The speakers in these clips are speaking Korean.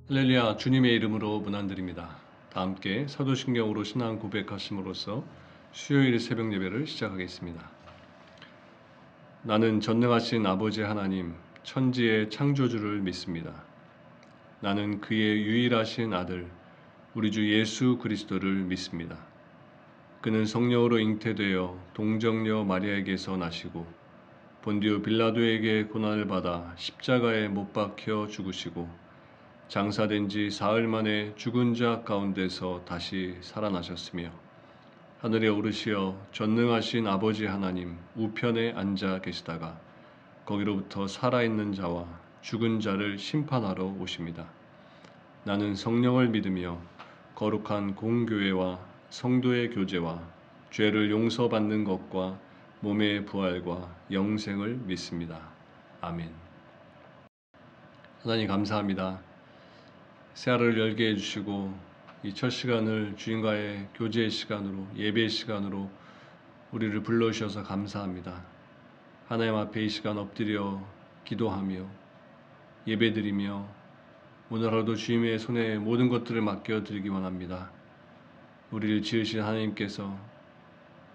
할렐루야, 주님의 이름으로 문안드립니다. 다 함께 사도신경으로 신앙 고백하심으로써 수요일 새벽 예배를 시작하겠습니다. 나는 전능하신 아버지 하나님, 천지의 창조주를 믿습니다. 나는 그의 유일하신 아들, 우리 주 예수 그리스도를 믿습니다. 그는 성령으로 잉태되어 동정녀 마리아에게서 나시고 본디오 빌라도에게 고난을 받아 십자가에 못 박혀 죽으시고 장사된 지 사흘 만에 죽은 자 가운데서 다시 살아나셨으며 하늘에 오르시어 전능하신 아버지 하나님 우편에 앉아 계시다가 거기로부터 살아있는 자와 죽은 자를 심판하러 오십니다. 나는 성령을 믿으며 거룩한 공교회와 성도의 교제와 죄를 용서받는 것과 몸의 부활과 영생을 믿습니다. 아멘. 하나님 감사합니다. 새하루를 열게 해주시고 이 첫 시간을 주님과의 교제의 시간으로 예배의 시간으로 우리를 불러주셔서 감사합니다. 하나님 앞에 이 시간 엎드려 기도하며 예배드리며 오늘 하루도 주님의 손에 모든 것들을 맡겨드리기 원합니다. 우리를 지으신 하나님께서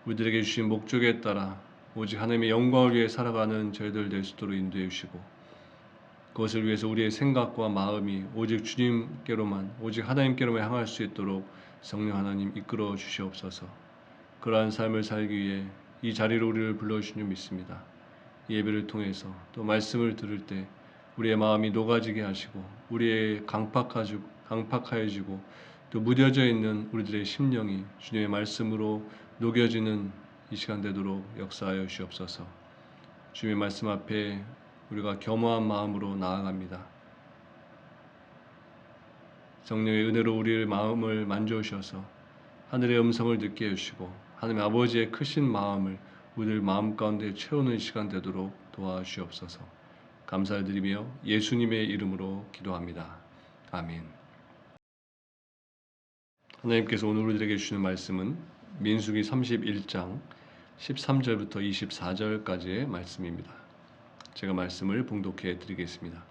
우리들에게 주신 목적에 따라 오직 하나님의 영광을 위해 살아가는 저희들 될 수 있도록 인도해 주시고 그것을 위해서 우리의 생각과 마음이 오직 주님께로만 오직 하나님께로만 향할 수 있도록 성령 하나님 이끌어 주시옵소서. 그러한 삶을 살기 위해 이 자리로 우리를 불러주신 줄 믿습니다. 예배를 통해서 또 말씀을 들을 때 우리의 마음이 녹아지게 하시고 우리의 강팍하여지고 또 무뎌져 있는 우리들의 심령이 주님의 말씀으로 녹여지는 이 시간 되도록 역사하여 주시옵소서. 주님의 말씀 앞에 우리가 겸허한 마음으로 나아갑니다. 성령의 은혜로 우리의 마음을 만져주셔서 하늘의 음성을 듣게 해주시고 하나님 아버지의 크신 마음을 우리들 마음 가운데 채우는 시간 되도록 도와주시옵소서. 감사드리며 예수님의 이름으로 기도합니다. 아멘. 하나님께서 오늘 우리들에게 주시는 말씀은 민수기 31장 13절부터 24절까지의 말씀입니다. 제가 말씀을 봉독해 드리겠습니다.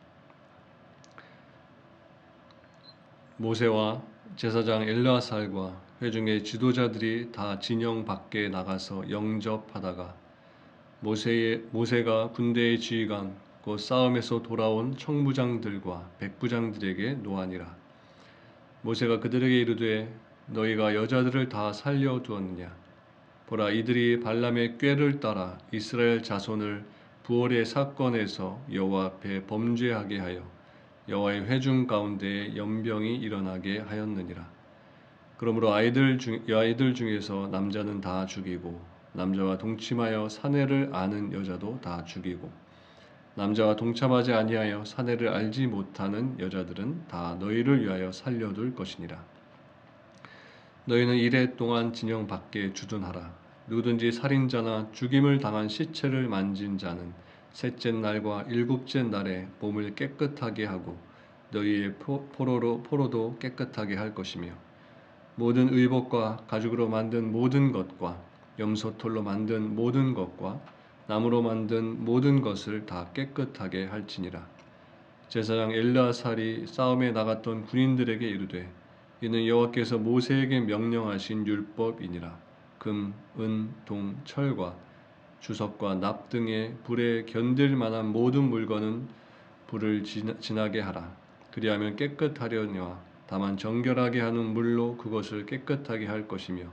모세와 제사장 엘르아살과 회중의 지도자들이 다 진영 밖에 나가서 영접하다가 모세가 군대의 지휘관 곧 싸움에서 돌아온 청부장들과 백부장들에게 노하니라. 모세가 그들에게 이르되 너희가 여자들을 다 살려두었느냐. 보라, 이들이 발람의 꾀를 따라 이스라엘 자손을 부올의 사건에서 여호와 앞에 범죄하게 하여 여호와의 회중 가운데에 연병이 일어나게 하였느니라. 그러므로 아이들 중에서 남자는 다 죽이고 남자와 동침하여 사내를 아는 여자도 다 죽이고 남자와 동참하지 아니하여 사내를 알지 못하는 여자들은 다 너희를 위하여 살려둘 것이니라. 너희는 이레 동안 진영 밖에 주둔하라. 누구든지 살인자나 죽임을 당한 시체를 만진 자는 셋째 날과 일곱째 날에 몸을 깨끗하게 하고 너희의 포로도 깨끗하게 할 것이며 모든 의복과 가죽으로 만든 모든 것과 염소털로 만든 모든 것과 나무로 만든 모든 것을 다 깨끗하게 할지니라. 제사장 엘르아살이 싸움에 나갔던 군인들에게 이르되 이는 여호와께서 모세에게 명령하신 율법이니라. 금, 은, 동, 철과 주석과 납 등의 불에 견딜 만한 모든 물건은 불을 지나게 하라. 그리하면 깨끗하려니와 다만 정결하게 하는 물로 그것을 깨끗하게 할 것이며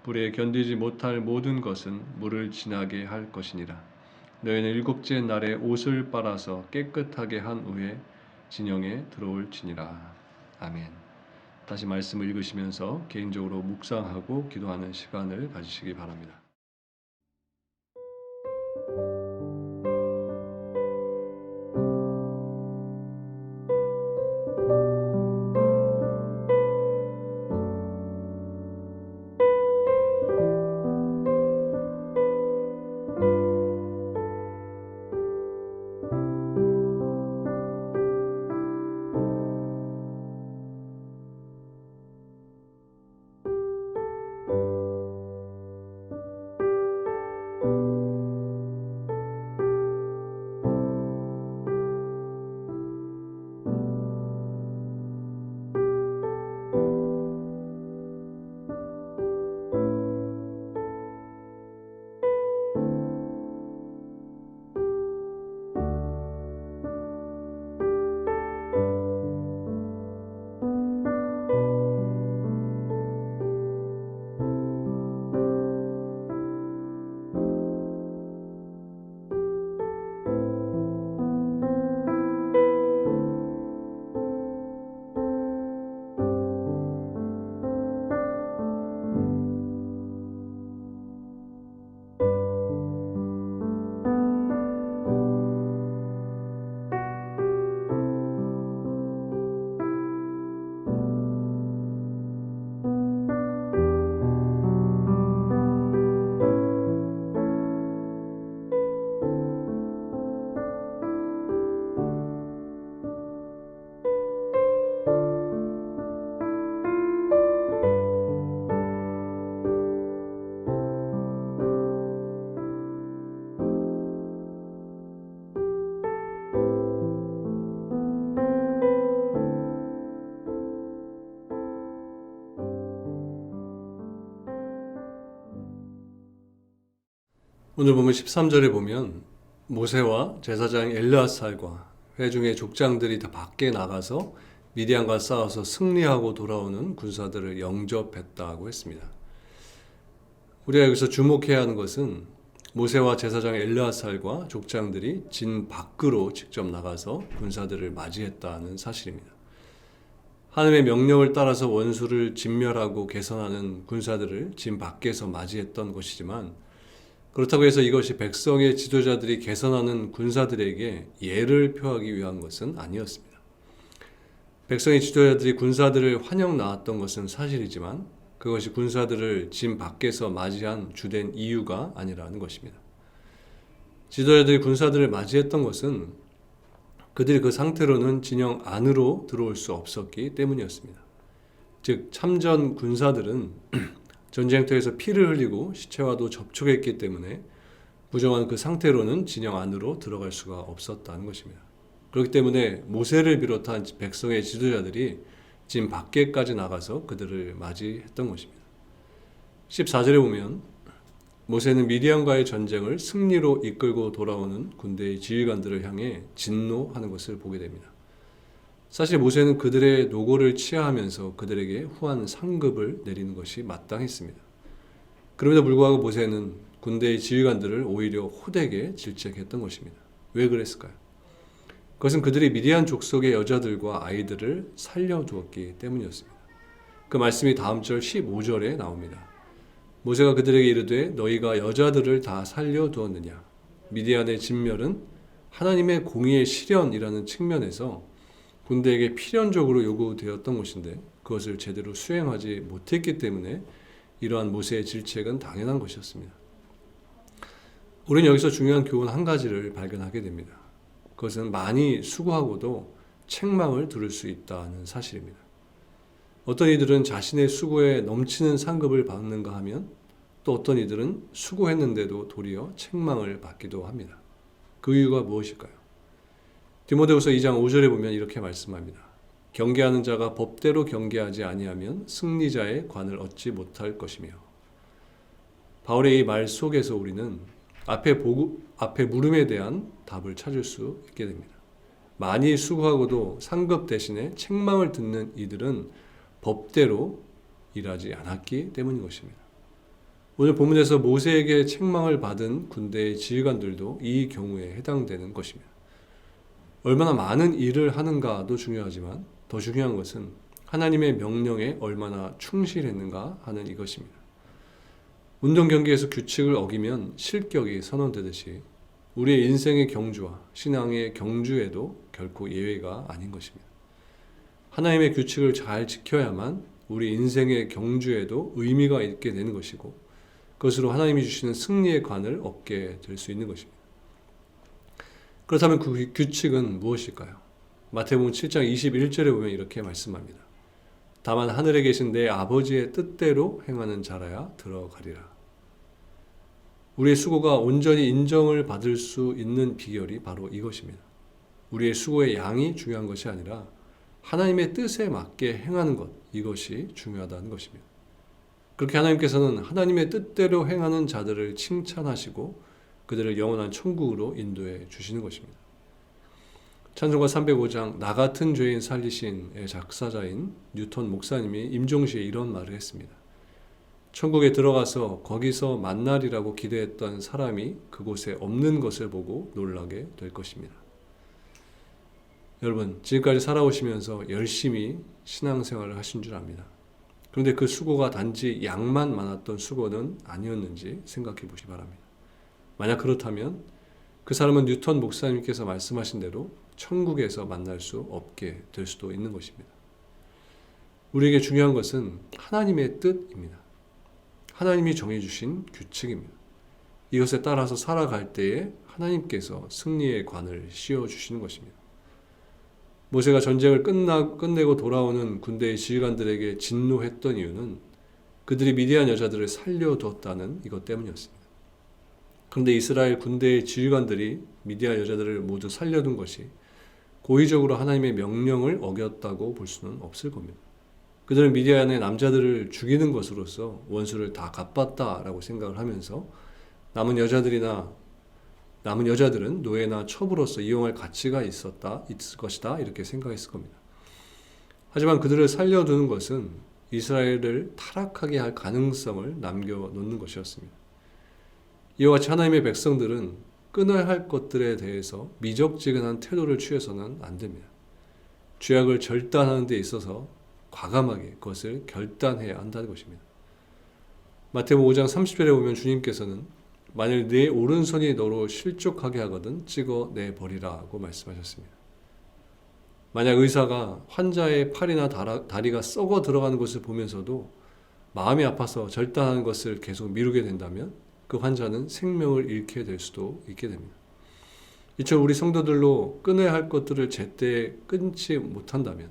불에 견디지 못할 모든 것은 물을 지나게 할 것이니라. 너희는 일곱째 날에 옷을 빨아서 깨끗하게 한 후에 진영에 들어올지니라. 아멘. 다시 말씀을 읽으시면서 개인적으로 묵상하고 기도하는 시간을 가지시기 바랍니다. 오늘 보면 13절에 보면 모세와 제사장 엘르아살과 회중의 족장들이 다 밖에 나가서 미디안과 싸워서 승리하고 돌아오는 군사들을 영접했다고 했습니다. 우리가 여기서 주목해야 하는 것은 모세와 제사장 엘르아살과 족장들이 진 밖으로 직접 나가서 군사들을 맞이했다는 사실입니다. 하나님의 명령을 따라서 원수를 진멸하고 개선하는 군사들을 진 밖에서 맞이했던 것이지만, 그렇다고 해서 이것이 백성의 지도자들이 개선하는 군사들에게 예를 표하기 위한 것은 아니었습니다. 백성의 지도자들이 군사들을 환영 나왔던 것은 사실이지만 그것이 군사들을 진 밖에서 맞이한 주된 이유가 아니라는 것입니다. 지도자들이 군사들을 맞이했던 것은 그들이 그 상태로는 진영 안으로 들어올 수 없었기 때문이었습니다. 즉 참전 군사들은 전쟁터에서 피를 흘리고 시체와도 접촉했기 때문에 부정한 그 상태로는 진영 안으로 들어갈 수가 없었다는 것입니다. 그렇기 때문에 모세를 비롯한 백성의 지도자들이 진 밖에까지 나가서 그들을 맞이했던 것입니다. 14절에 보면 모세는 미디안과의 전쟁을 승리로 이끌고 돌아오는 군대의 지휘관들을 향해 진노하는 것을 보게 됩니다. 사실 모세는 그들의 노고를 치하하면서 그들에게 후한 상급을 내리는 것이 마땅했습니다. 그럼에도 불구하고 모세는 군대의 지휘관들을 오히려 호되게 질책했던 것입니다. 왜 그랬을까요? 그것은 그들이 미디안 족속의 여자들과 아이들을 살려두었기 때문이었습니다. 그 말씀이 다음 절 15절에 나옵니다. 모세가 그들에게 이르되 너희가 여자들을 다 살려두었느냐. 미디안의 진멸은 하나님의 공의의 실현이라는 측면에서 군대에게 필연적으로 요구되었던 것인데 그것을 제대로 수행하지 못했기 때문에 이러한 모세의 질책은 당연한 것이었습니다. 우리는 여기서 중요한 교훈 한 가지를 발견하게 됩니다. 그것은 많이 수고하고도 책망을 들을 수 있다는 사실입니다. 어떤 이들은 자신의 수고에 넘치는 상급을 받는가 하면 또 어떤 이들은 수고했는데도 도리어 책망을 받기도 합니다. 그 이유가 무엇일까요? 디모데후서 2장 5절에 보면 이렇게 말씀합니다. 경계하는 자가 법대로 경계하지 아니하면 승리자의 관을 얻지 못할 것이며. 바울의 이 말 속에서 우리는 앞에 물음에 대한 답을 찾을 수 있게 됩니다. 많이 수고하고도 상급 대신에 책망을 듣는 이들은 법대로 일하지 않았기 때문인 것입니다. 오늘 본문에서 모세에게 책망을 받은 군대의 지휘관들도 이 경우에 해당되는 것입니다. 얼마나 많은 일을 하는가도 중요하지만 더 중요한 것은 하나님의 명령에 얼마나 충실했는가 하는 이것입니다. 운동 경기에서 규칙을 어기면 실격이 선언되듯이 우리의 인생의 경주와 신앙의 경주에도 결코 예외가 아닌 것입니다. 하나님의 규칙을 잘 지켜야만 우리 인생의 경주에도 의미가 있게 되는 것이고 그것으로 하나님이 주시는 승리의 관을 얻게 될 수 있는 것입니다. 그렇다면 그 규칙은 무엇일까요? 마태복음 7장 21절에 보면 이렇게 말씀합니다. 다만 하늘에 계신 내 아버지의 뜻대로 행하는 자라야 들어가리라. 우리의 수고가 온전히 인정을 받을 수 있는 비결이 바로 이것입니다. 우리의 수고의 양이 중요한 것이 아니라 하나님의 뜻에 맞게 행하는 것, 이것이 중요하다는 것입니다. 그렇게 하나님께서는 하나님의 뜻대로 행하는 자들을 칭찬하시고 그들을 영원한 천국으로 인도해 주시는 것입니다. 찬송가 305장 나 같은 죄인 살리신의 작사자인 뉴턴 목사님이 임종시에 이런 말을 했습니다. 천국에 들어가서 거기서 만날이라고 기대했던 사람이 그곳에 없는 것을 보고 놀라게 될 것입니다. 여러분, 지금까지 살아오시면서 열심히 신앙생활을 하신 줄 압니다. 그런데 그 수고가 단지 양만 많았던 수고는 아니었는지 생각해 보시기 바랍니다. 만약 그렇다면 그 사람은 뉴턴 목사님께서 말씀하신 대로 천국에서 만날 수 없게 될 수도 있는 것입니다. 우리에게 중요한 것은 하나님의 뜻입니다. 하나님이 정해주신 규칙입니다. 이것에 따라서 살아갈 때에 하나님께서 승리의 관을 씌워주시는 것입니다. 모세가 전쟁을 끝내고 돌아오는 군대의 지휘관들에게 진노했던 이유는 그들이 미디안 여자들을 살려두었다는 이것 때문이었습니다. 그런데 이스라엘 군대의 지휘관들이 미디안 여자들을 모두 살려둔 것이 고의적으로 하나님의 명령을 어겼다고 볼 수는 없을 겁니다. 그들은 미디안의 남자들을 죽이는 것으로서 원수를 다 갚았다라고 생각을 하면서 남은 여자들은 노예나 첩으로서 이용할 가치가 있을 것이다 이렇게 생각했을 겁니다. 하지만 그들을 살려두는 것은 이스라엘을 타락하게 할 가능성을 남겨놓는 것이었습니다. 이와 같이 하나님의 백성들은 끊어야 할 것들에 대해서 미적지근한 태도를 취해서는 안 됩니다. 죄악을 절단하는 데 있어서 과감하게 그것을 결단해야 한다는 것입니다. 마태복음 5장 30절에 보면 주님께서는 만일 내 오른손이 너로 실족하게 하거든 찍어내 버리라고 말씀하셨습니다. 만약 의사가 환자의 팔이나 다리가 썩어 들어가는 것을 보면서도 마음이 아파서 절단하는 것을 계속 미루게 된다면 그 환자는 생명을 잃게 될 수도 있게 됩니다. 이처럼 우리 성도들로 끊어야 할 것들을 제때 끊지 못한다면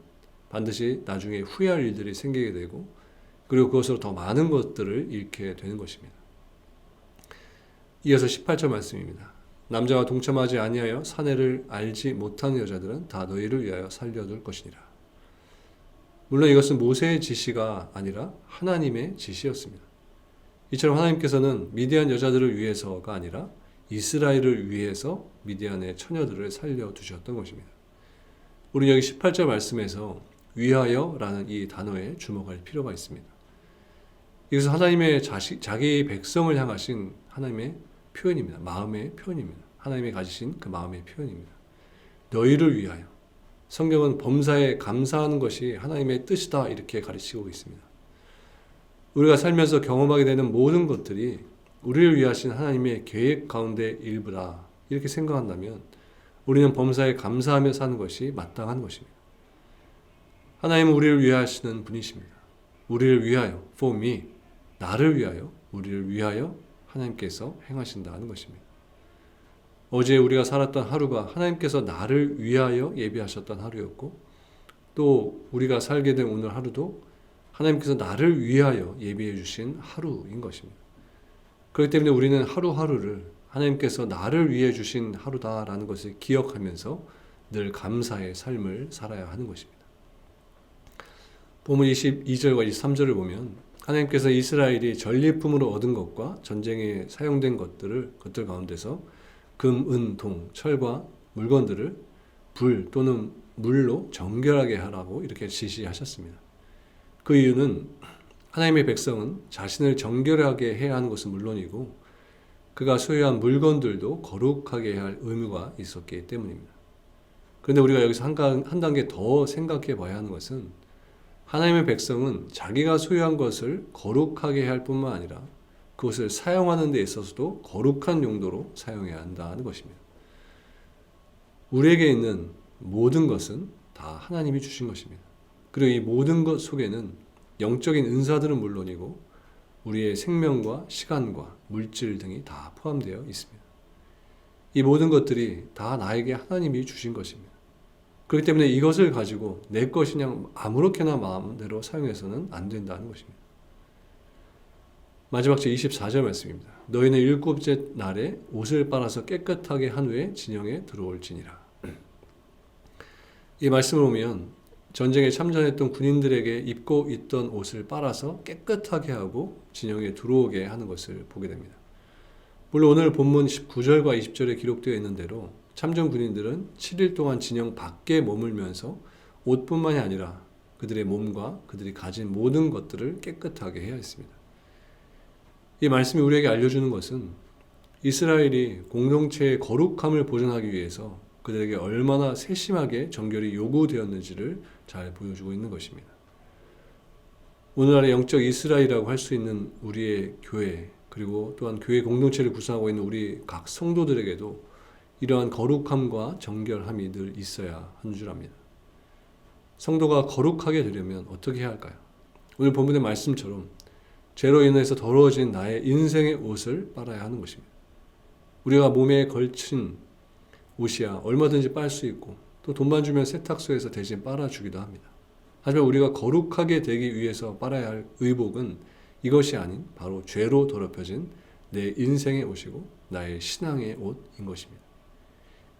반드시 나중에 후회할 일들이 생기게 되고 그리고 그것으로 더 많은 것들을 잃게 되는 것입니다. 이어서 18절 말씀입니다. 남자와 동참하지 아니하여 사내를 알지 못하는 여자들은 다 너희를 위하여 살려둘 것이니라. 물론 이것은 모세의 지시가 아니라 하나님의 지시였습니다. 이처럼 하나님께서는 미디안 여자들을 위해서가 아니라 이스라엘을 위해서 미디안의 처녀들을 살려두셨던 것입니다. 우리 여기 18절 말씀에서 위하여라는 이 단어에 주목할 필요가 있습니다. 이것은 하나님의 자기 백성을 향하신 하나님의 표현입니다. 마음의 표현입니다. 하나님이 가지신 그 마음의 표현입니다. 너희를 위하여. 성경은 범사에 감사하는 것이 하나님의 뜻이다 이렇게 가르치고 있습니다. 우리가 살면서 경험하게 되는 모든 것들이 우리를 위하신 하나님의 계획 가운데 일부다 이렇게 생각한다면 우리는 범사에 감사하며 사는 것이 마땅한 것입니다. 하나님은 우리를 위하시는 분이십니다. 우리를 위하여, for me, 나를 위하여, 우리를 위하여 하나님께서 행하신다는 것입니다. 어제 우리가 살았던 하루가 하나님께서 나를 위하여 예비하셨던 하루였고 또 우리가 살게 된 오늘 하루도 하나님께서 나를 위하여 예비해 주신 하루인 것입니다. 그렇기 때문에 우리는 하루하루를 하나님께서 나를 위해 주신 하루다라는 것을 기억하면서 늘 감사의 삶을 살아야 하는 것입니다. 본문 22절과 23절을 보면 하나님께서 이스라엘이 전리품으로 얻은 것과 전쟁에 사용된 것들 가운데서 금, 은, 동, 철과 물건들을 불 또는 물로 정결하게 하라고 이렇게 지시하셨습니다. 그 이유는 하나님의 백성은 자신을 정결하게 해야 하는 것은 물론이고 그가 소유한 물건들도 거룩하게 해야 할 의무가 있었기 때문입니다. 그런데 우리가 여기서 한 단계 더 생각해 봐야 하는 것은 하나님의 백성은 자기가 소유한 것을 거룩하게 해야 할 뿐만 아니라 그것을 사용하는 데 있어서도 거룩한 용도로 사용해야 한다는 것입니다. 우리에게 있는 모든 것은 다 하나님이 주신 것입니다. 그리고 이 모든 것 속에는 영적인 은사들은 물론이고 우리의 생명과 시간과 물질 등이 다 포함되어 있습니다. 이 모든 것들이 다 나에게 하나님이 주신 것입니다. 그렇기 때문에 이것을 가지고 내 것이냐 아무렇게나 마음대로 사용해서는 안 된다는 것입니다. 마지막 제 24절 말씀입니다. 너희는 일곱째 날에 옷을 빨아서 깨끗하게 한 후에 진영에 들어올지니라. 이 말씀을 보면 전쟁에 참전했던 군인들에게 입고 있던 옷을 빨아서 깨끗하게 하고 진영에 들어오게 하는 것을 보게 됩니다. 물론 오늘 본문 19절과 20절에 기록되어 있는 대로 참전 군인들은 7일 동안 진영 밖에 머물면서 옷뿐만이 아니라 그들의 몸과 그들이 가진 모든 것들을 깨끗하게 해야 했습니다. 이 말씀이 우리에게 알려주는 것은 이스라엘이 공동체의 거룩함을 보존하기 위해서 그들에게 얼마나 세심하게 정결이 요구되었는지를 잘 보여주고 있는 것입니다. 오늘날의 영적 이스라엘이라고 할 수 있는 우리의 교회 그리고 또한 교회 공동체를 구성하고 있는 우리 각 성도들에게도 이러한 거룩함과 정결함이 늘 있어야 하는 줄 압니다. 성도가 거룩하게 되려면 어떻게 해야 할까요? 오늘 본문의 말씀처럼 죄로 인해서 더러워진 나의 인생의 옷을 빨아야 하는 것입니다. 우리가 몸에 걸친 옷이야 얼마든지 빨 수 있고 또 돈만 주면 세탁소에서 대신 빨아주기도 합니다. 하지만 우리가 거룩하게 되기 위해서 빨아야 할 의복은 이것이 아닌 바로 죄로 더럽혀진 내 인생의 옷이고 나의 신앙의 옷인 것입니다.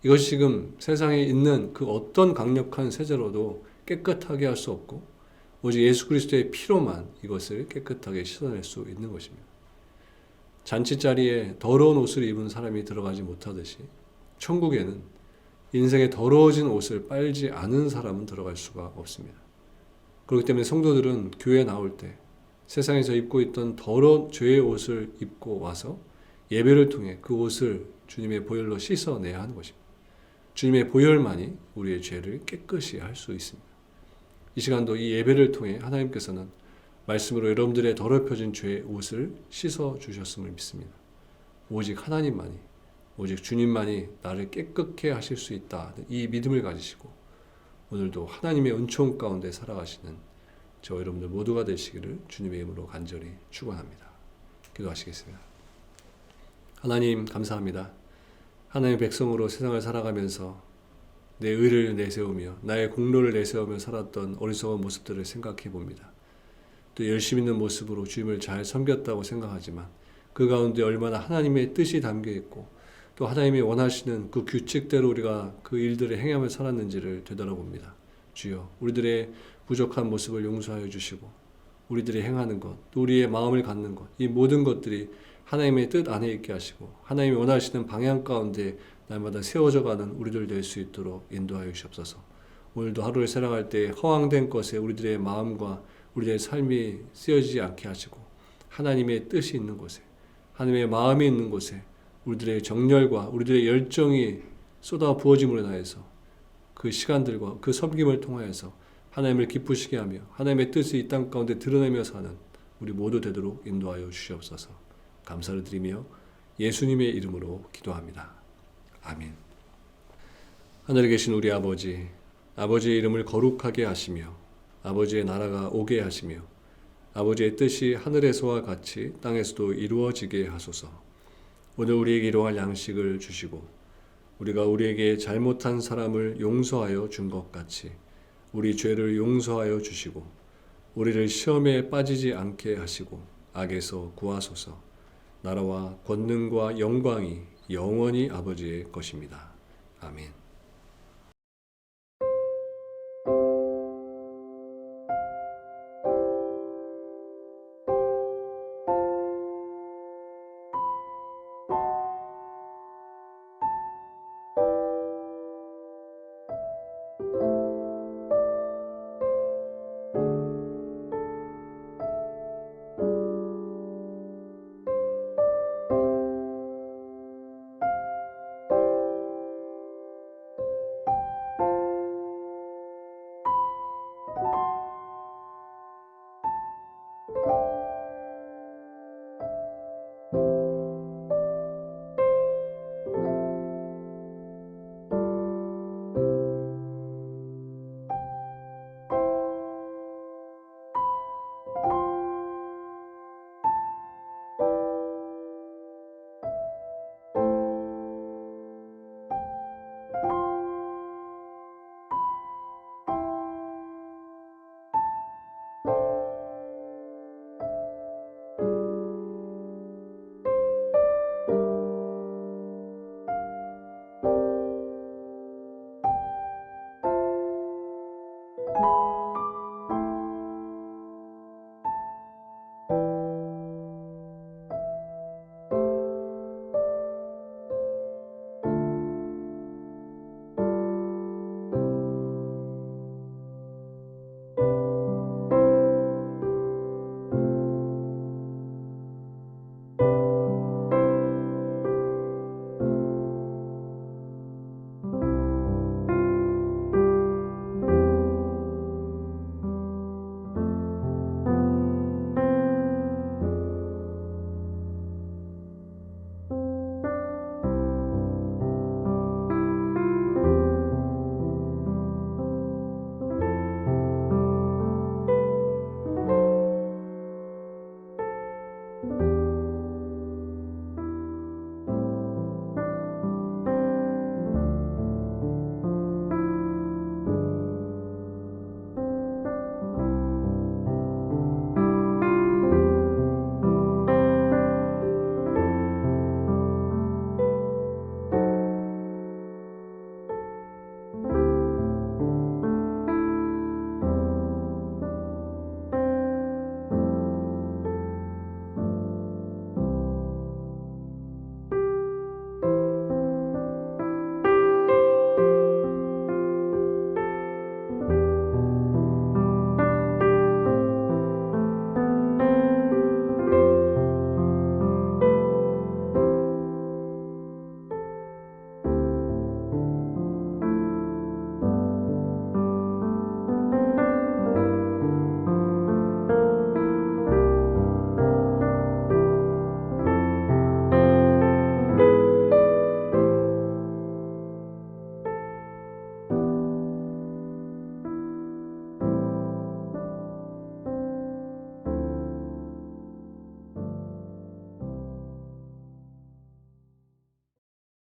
이것이 지금 세상에 있는 그 어떤 강력한 세제로도 깨끗하게 할 수 없고 오직 예수 그리스도의 피로만 이것을 깨끗하게 씻어낼 수 있는 것입니다. 잔치자리에 더러운 옷을 입은 사람이 들어가지 못하듯이 천국에는 인생에 더러워진 옷을 빨지 않은 사람은 들어갈 수가 없습니다. 그렇기 때문에 성도들은 교회에 나올 때 세상에서 입고 있던 더러운 죄의 옷을 입고 와서 예배를 통해 그 옷을 주님의 보혈로 씻어내야 하는 것입니다. 주님의 보혈만이 우리의 죄를 깨끗이 할 수 있습니다. 이 시간도 이 예배를 통해 하나님께서는 말씀으로 여러분들의 더럽혀진 죄의 옷을 씻어 주셨음을 믿습니다. 오직 하나님만이, 오직 주님만이 나를 깨끗게 하실 수 있다. 이 믿음을 가지시고 오늘도 하나님의 은총 가운데 살아가시는 저 여러분들 모두가 되시기를 주님의 이름으로 간절히 축원합니다. 기도하시겠습니다. 하나님 감사합니다. 하나님의 백성으로 세상을 살아가면서 내 의를 내세우며 나의 공로를 내세우며 살았던 어리석은 모습들을 생각해 봅니다. 또 열심 있는 모습으로 주님을 잘 섬겼다고 생각하지만 그 가운데 얼마나 하나님의 뜻이 담겨 있고 또 하나님이 원하시는 그 규칙대로 우리가 그 일들을 행하며 살았는지를 되돌아봅니다. 주여, 우리들의 부족한 모습을 용서하여 주시고 우리들이 행하는 것, 또 우리의 마음을 갖는 것, 이 모든 것들이 하나님의 뜻 안에 있게 하시고 하나님이 원하시는 방향 가운데 날마다 세워져 가는 우리들 될 수 있도록 인도하여 주옵소서. 오늘도 하루를 살아갈 때 허황된 것에 우리들의 마음과 우리들의 삶이 쓰여지지 않게 하시고 하나님의 뜻이 있는 곳에, 하나님의 마음이 있는 곳에 우리들의 정열과 우리들의 열정이 쏟아 부어짐으로 인하여서 그 시간들과 그 섬김을 통하여서 하나님을 기쁘시게 하며 하나님의 뜻을 이 땅 가운데 드러내며 사는 우리 모두 되도록 인도하여 주시옵소서. 감사를 드리며 예수님의 이름으로 기도합니다. 아멘. 하늘에 계신 우리 아버지, 아버지의 이름을 거룩하게 하시며 아버지의 나라가 오게 하시며 아버지의 뜻이 하늘에서와 같이 땅에서도 이루어지게 하소서. 오늘 우리에게 일용할 양식을 주시고 우리가 우리에게 잘못한 사람을 용서하여 준 것 같이 우리 죄를 용서하여 주시고 우리를 시험에 빠지지 않게 하시고 악에서 구하소서. 나라와 권능과 영광이 영원히 아버지의 것입니다. 아멘.